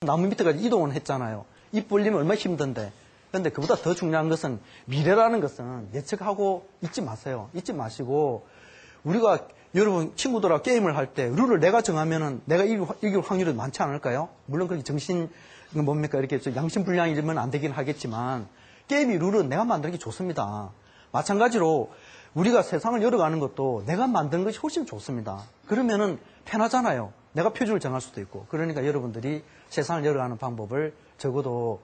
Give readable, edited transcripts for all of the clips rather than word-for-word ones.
나무 밑에까지 이동을 했잖아요. 입 벌리면 얼마나 힘든데. 그런데 그보다 더 중요한 것은 미래라는 것은 예측하고 잊지 마세요. 잊지 마시고 우리가 여러분 친구들하고 게임을 할 때 룰을 내가 정하면은 내가 이길 확률이 많지 않을까요? 물론 그렇게 정신 뭡니까 이렇게 양심불량이면 안 되긴 하겠지만 게임의 룰은 내가 만드는 게 좋습니다. 마찬가지로 우리가 세상을 열어가는 것도 내가 만드는 것이 훨씬 좋습니다. 그러면은 편하잖아요. 내가 표준을 정할 수도 있고. 그러니까 여러분들이 세상을 열어가는 방법을 적어도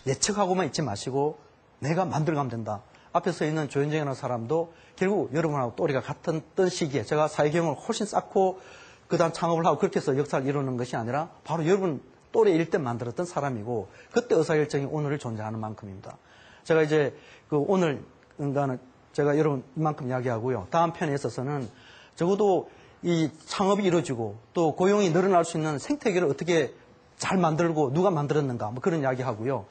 예측하고만 있지 마시고 내가 만들어가면 된다. 앞에 서 있는 조현정이라는 사람도 결국 여러분하고 또래가 같은 시기에 제가 사회경험을 훨씬 쌓고 그다음 창업을 하고 그렇게 해서 역사를 이루는 것이 아니라 바로 여러분 또래일 때 만들었던 사람이고 그때 의사결정이 오늘을 존재하는 만큼입니다. 제가 이제 오늘 인간은 제가 여러분 이만큼 이야기하고요. 다음 편에 있어서는 적어도 이 창업이 이루어지고 또 고용이 늘어날 수 있는 생태계를 어떻게 잘 만들고 누가 만들었는가 뭐 그런 이야기 하고요.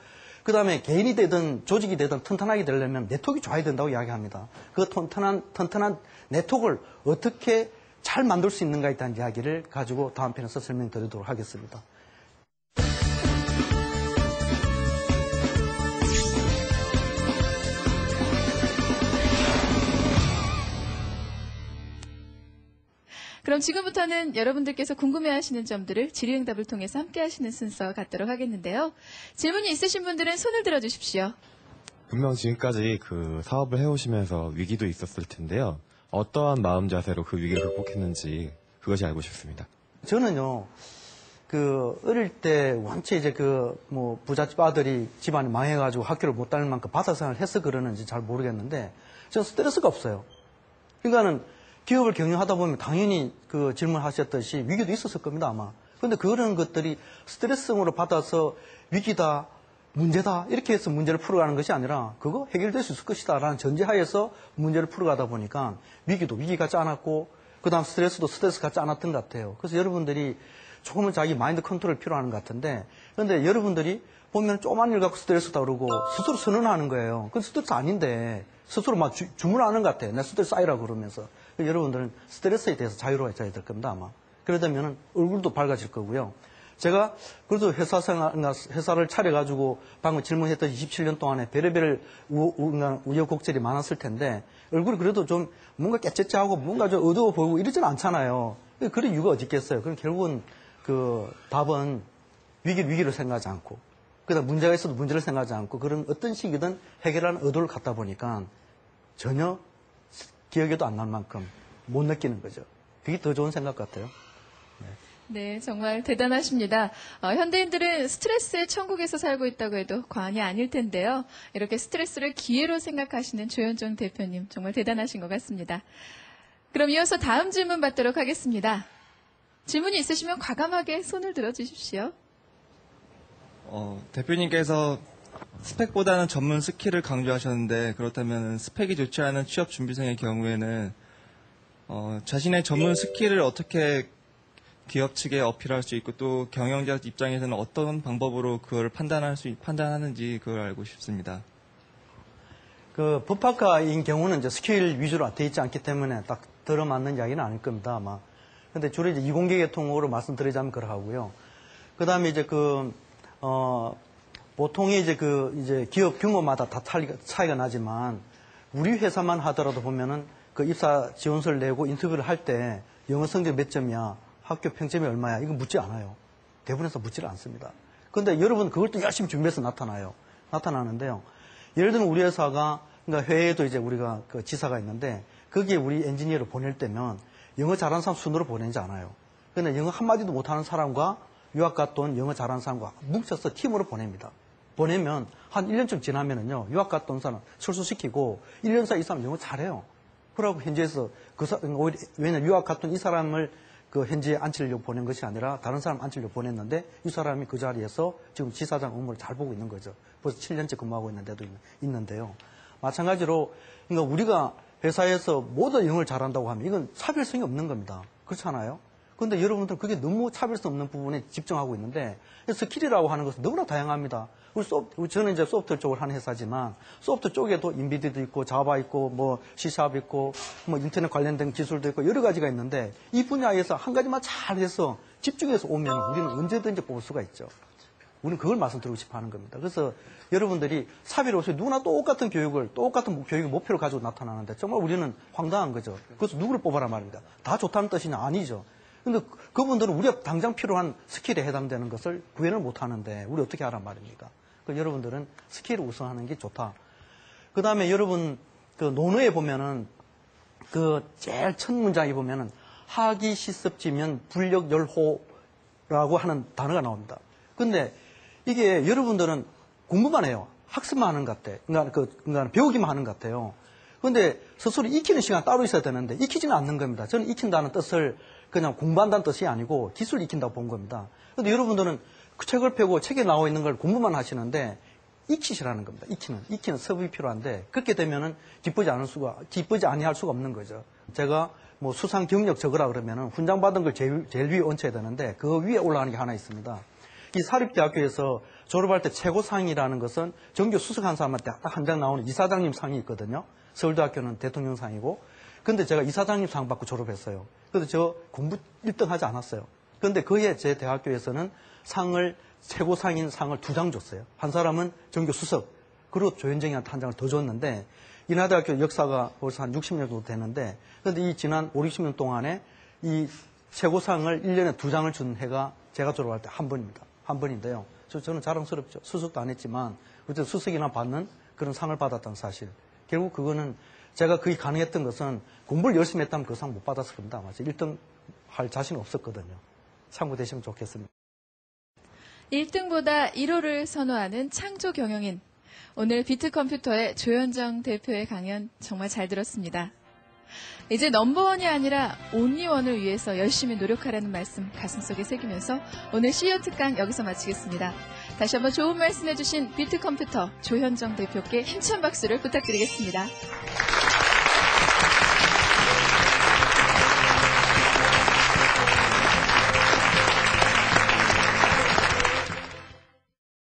그 다음에 개인이 되든 조직이 되든 튼튼하게 되려면 네트워크가 좋아야 된다고 이야기합니다. 그 튼튼한 네트워크를 어떻게 잘 만들 수 있는가에 대한 이야기를 가지고 다음 편에서 설명드리도록 하겠습니다. 그럼 지금부터는 여러분들께서 궁금해하시는 점들을 질의응답을 통해서 함께하시는 순서 갖도록 하겠는데요. 질문이 있으신 분들은 손을 들어주십시오. 분명 지금까지 그 사업을 해오시면서 위기도 있었을 텐데요. 어떠한 마음 자세로 그 위기를 극복했는지 그것이 알고 싶습니다. 저는요, 어릴 때 원체 이제 부잣집 아들이 집안이 망해가지고 학교를 못 다닐 만큼 바다생활을 해서 그러는지 잘 모르겠는데 저는 스트레스가 없어요. 그러니까는 기업을 경영하다 보면 당연히 그 질문하셨듯이 위기도 있었을 겁니다, 아마. 그런데 그런 것들이 스트레스성으로 받아서 위기다, 문제다, 이렇게 해서 문제를 풀어가는 것이 아니라 그거 해결될 수 있을 것이다 라는 전제하에서 문제를 풀어가다 보니까 위기도 위기 같지 않았고 그 다음 스트레스도 스트레스 같지 않았던 것 같아요. 그래서 여러분들이 조금은 자기 마인드 컨트롤이 필요한 것 같은데 그런데 여러분들이 보면 조그만 일 갖고 스트레스다 그러고 스스로 선언하는 거예요. 그건 스트레스 아닌데 스스로 막 주문하는 것 같아요. 나 스트레스 쌓이라고 그러면서. 여러분들은 스트레스에 대해서 자유로워져야 될 겁니다, 아마. 그러다면 얼굴도 밝아질 거고요. 제가 그래도 회사를 차려가지고 방금 질문했던 27년 동안에 별의별 우여곡절이 많았을 텐데 얼굴이 그래도 좀 뭔가 깨째째하고 뭔가 좀 어두워 보이고 이러지는 않잖아요. 그런 이유가 어디 있겠어요. 그럼 결국은 답은 위기를 생각하지 않고 그다음 문제가 있어도 문제를 생각하지 않고 그런 어떤 시기든 해결하는 의도를 갖다 보니까 전혀 기억에도 안 날 만큼 못 느끼는 거죠. 그게 더 좋은 생각 같아요. 네, 정말 대단하십니다. 현대인들은 스트레스의 천국에서 살고 있다고 해도 과언이 아닐 텐데요. 이렇게 스트레스를 기회로 생각하시는 조현정 대표님 정말 대단하신 것 같습니다. 그럼 이어서 다음 질문 받도록 하겠습니다. 질문이 있으시면 과감하게 손을 들어주십시오. 대표님께서 스펙보다는 전문 스킬을 강조하셨는데 그렇다면 스펙이 좋지 않은 취업 준비생의 경우에는 자신의 전문 스킬을 어떻게 기업 측에 어필할 수 있고 또 경영자 입장에서는 어떤 방법으로 그걸 판단하는지 그걸 알고 싶습니다. 법학과인 경우는 이제 스킬 위주로 되어 있지 않기 때문에 딱 들어맞는 이야기는 아닐 겁니다, 아마. 근데 주로 이제 이공계 계통으로 말씀드리자면 그러하고요. 그 다음에 이제 보통의 이제 기업 규모마다 다 차이가 나지만 우리 회사만 하더라도 보면은 입사 지원서를 내고 인터뷰를 할 때 영어 성적 몇 점이야, 학교 평점이 얼마야, 이거 묻지 않아요. 대부분에서 묻지를 않습니다. 그런데 여러분 그걸 또 열심히 준비해서 나타나는데요. 예를 들면 우리 회사가 그러니까 회의에도 이제 우리가 지사가 있는데 거기에 우리 엔지니어를 보낼 때면 영어 잘하는 사람 순으로 보내지 않아요. 그런데 영어 한마디도 못하는 사람과 유학 갔다 온 영어 잘하는 사람과 뭉쳐서 팀으로 보냅니다. 보내면 한 1년쯤 지나면은요, 유학 갔다 온 사람 출소시키고 1년 사이 이 사람 영어 잘해요. 그러고 현지에서 왜냐면 유학 갔다 온 이 사람을 현지에 앉히려고 보낸 것이 아니라 다른 사람 앉히려고 보냈는데 이 사람이 그 자리에서 지금 지사장 업무를 잘 보고 있는 거죠. 벌써 7년째 근무하고 있는데도 있는데요. 마찬가지로 그러니까 우리가 회사에서 모두 영어를 잘한다고 하면 이건 차별성이 없는 겁니다. 그렇잖아요. 그런데 여러분들 그게 너무 차별성 없는 부분에 집중하고 있는데 스킬이라고 하는 것은 너무나 다양합니다. 저는 이제 소프트웨어 쪽을 하는 회사지만 소프트웨어 쪽에도 인비디도 있고 자바 있고 뭐 C# 있고 뭐 인터넷 관련된 기술도 있고 여러 가지가 있는데 이 분야에서 한 가지만 잘해서 집중해서 오면 우리는 언제든지 뽑을 수가 있죠. 우리는 그걸 말씀드리고 싶어 하는 겁니다. 그래서 여러분들이 사비로 오셔서 누구나 똑같은 교육을, 똑같은 교육의 목표를 가지고 나타나는데 정말 우리는 황당한 거죠. 그래서 누구를 뽑아라 말입니다. 다 좋다는 뜻이냐? 아니죠. 근데 그분들은 우리가 당장 필요한 스킬에 해당되는 것을 구현을 못 하는데 우리 어떻게 하란 말입니까? 그 여러분들은 스킬을 우선하는 게 좋다. 그 다음에 여러분 그 논어에 보면은 그 제일 첫 문장에 보면은 하기 시습지면 불력열호라고 하는 단어가 나옵니다. 근데 이게 여러분들은 공부만 해요. 학습만 하는 것 같아. 그러니까 배우기만 하는 것 같아요. 근데 스스로 익히는 시간 따로 있어야 되는데 익히지는 않는 겁니다. 저는 익힌다는 뜻을 그냥 공부한다는 뜻이 아니고 기술을 익힌다고 본 겁니다. 근데 여러분들은 그 책을 펴고 책에 나와 있는 걸 공부만 하시는데 익히시라는 겁니다. 익히는 습이 필요한데 그렇게 되면은 기쁘지 아니할 수가 없는 거죠. 제가 뭐 수상 경력 적으라 그러면은 훈장 받은 걸 제일 위에 얹혀야 되는데 그 위에 올라가는 게 하나 있습니다. 이 사립대학교에서 졸업할 때 최고상이라는 것은 전교 수석한 사람한테 딱 한 장 나오는 이사장님 상이 있거든요. 서울대학교는 대통령상이고. 근데 제가 이사장님 상 받고 졸업했어요. 그래서 저 공부 1등 하지 않았어요. 그런데 그해 제 대학교에서는 최고상인 상을 2장 줬어요. 한 사람은 전교 수석, 그리고 조현정이한테 한 장을 더 줬는데, 인하대학교 역사가 벌써 한 60년 정도 되는데, 그런데 이 지난 5, 60년 동안에 이 최고상을 1년에 2장을 준 해가 제가 졸업할 때 한 번입니다. 한 번인데요. 저는 자랑스럽죠. 수석도 안 했지만, 어쨌든 수석이나 받는 그런 상을 받았다는 사실. 결국 그거는 제가 그게 가능했던 것은 공부를 열심히 했다면 그 상 못 받았을 겁니다. 아마 1등 할 자신 없었거든요. 참고되시면 좋겠습니다. 1등보다 1호를 선호하는 창조 경영인. 오늘 비트컴퓨터의 조현정 대표의 강연 정말 잘 들었습니다. 이제 넘버원이 아니라 온리원을 위해서 열심히 노력하라는 말씀 가슴속에 새기면서 오늘 CEO 특강 여기서 마치겠습니다. 다시 한번 좋은 말씀 해주신 비트컴퓨터 조현정 대표께 힘찬 박수를 부탁드리겠습니다.